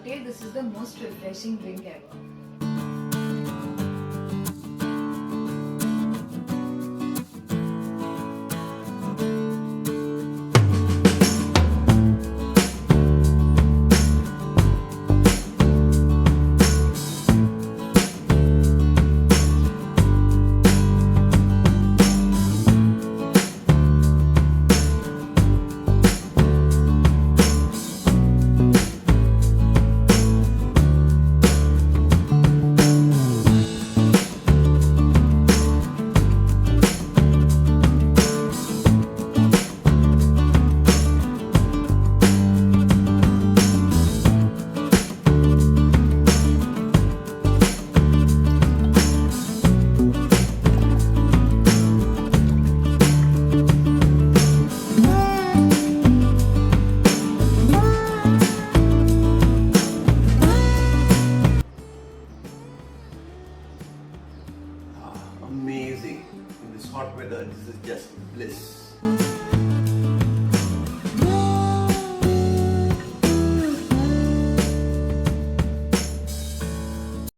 cocktail, this is the most refreshing drink ever. Amazing. In this hot weather, this is just bliss.